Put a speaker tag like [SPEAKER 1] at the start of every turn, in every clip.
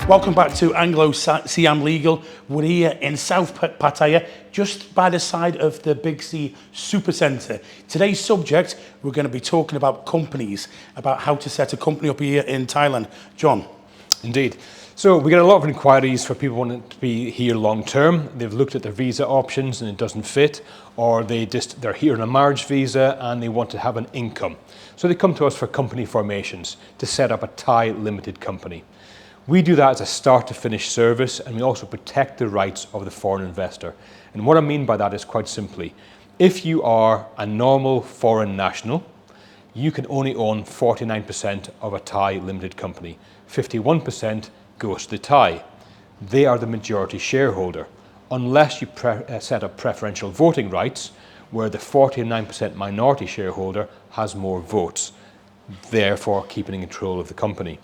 [SPEAKER 1] Welcome back to Anglo Siam Legal. We're here in South Pattaya, just by the side of the Big C Supercentre. Today's subject, we're going to be talking about companies, about how to set a company up here in Thailand. John.
[SPEAKER 2] Indeed. So we get a lot of inquiries for people wanting to be here long term. They've looked at their visa options and it doesn't fit, or they're here on a marriage visa and they want to have an income. So they come to us for company formations to set up a Thai limited company. We do that as a start to finish service, and we also protect the rights of the foreign investor. And what I mean by that is quite simply, if you are a normal foreign national, you can only own 49% of a Thai limited company. 51% goes to the Thai. They are the majority shareholder, unless you set up preferential voting rights, where the 49% minority shareholder has more votes, therefore keeping control of the company.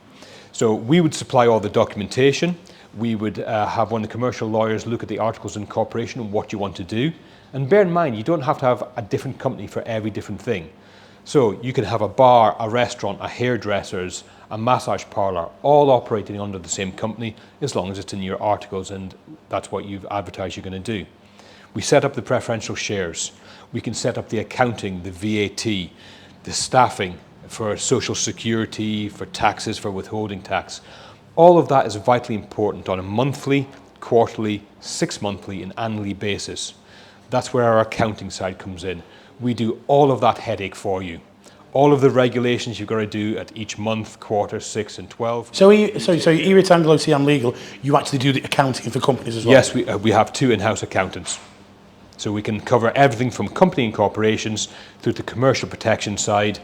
[SPEAKER 2] So we would supply all the documentation. We would have one of the commercial lawyers look at the articles of incorporation and what you want to do. And bear in mind, you don't have to have a different company for every different thing. So you can have a bar, a restaurant, a hairdressers, a massage parlor, all operating under the same company, as long as it's in your articles and that's what you've advertised you're going to do. We set up the preferential shares. We can set up the accounting, the VAT, the staffing, for social security, for taxes, for withholding tax. All of that is vitally important on a monthly, quarterly, 6-monthly and annually basis. That's where our accounting side comes in. We do all of that headache for you. All of the regulations you've got to do at each month, quarter, 6 and 12.
[SPEAKER 1] So here at Anglo Siam Legal, you actually do the accounting for companies as well?
[SPEAKER 2] Yes, we have 2 in-house accountants. So we can cover everything from company incorporations through the commercial protection side,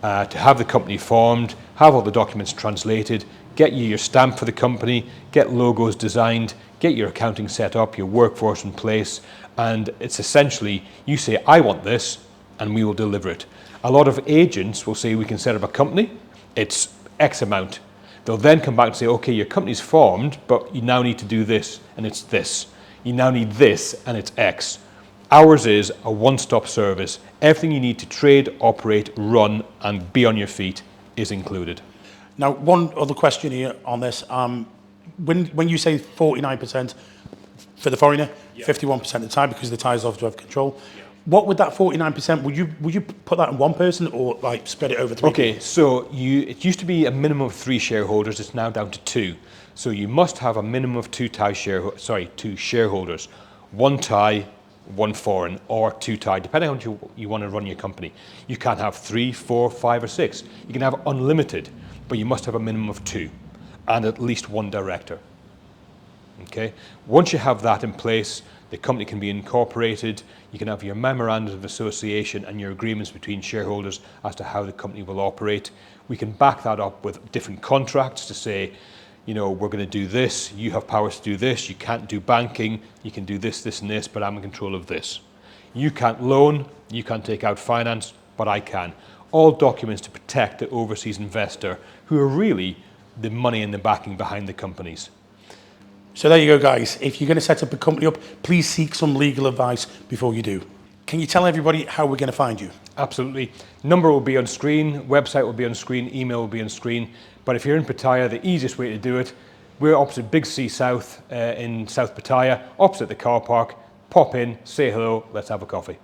[SPEAKER 2] to have the company formed, have all the documents translated, get you your stamp for the company, get logos designed, get your accounting set up, your workforce in place, and it's essentially, you say, I want this, and we will deliver it. A lot of agents will say we can set up a company, it's X amount. They'll then come back and say, okay, your company's formed, but you now need to do this, and it's this. You now need this, and it's X. Ours is a one-stop service. Everything you need to trade, operate, run, and be on your feet is included.
[SPEAKER 1] Now, one other question here on this. When you say 49% for the foreigner, 51% the Thai, because the Thais obviously have control, what would that 49%, would you put that in one person or like spread it over 3
[SPEAKER 2] Okay,
[SPEAKER 1] people?
[SPEAKER 2] so it used to be a minimum of 3 shareholders, it's now down to 2. So you must have a minimum of 2 shareholders, 1 Thai, 1 foreign, or 2 Thai, depending on how you want to run your company. You can't have 3, 4, 5 or 6. You can have unlimited, but you must have a minimum of 2 and at least 1 director. Okay. Once you have that in place, the company can be incorporated. You can have your memorandum of association and your agreements between shareholders as to how the company will operate. We can back that up with different contracts to say, you know, we're going to do this, you have powers to do this, you can't do banking, you can do this, this and this, but I'm in control of this. You can't loan, you can't take out finance, but I can. All documents to protect the overseas investor, who are really the money and the backing behind the companies.
[SPEAKER 1] So there you go, guys. If you're going to set up a company up, please seek some legal advice before you do. Can you tell everybody how we're going to find you?
[SPEAKER 2] Absolutely. Number will be on screen, website will be on screen, email will be on screen. But if you're in Pattaya, the easiest way to do it, we're opposite Big C South in South Pattaya, opposite the car park. Pop in, say hello, let's have a coffee.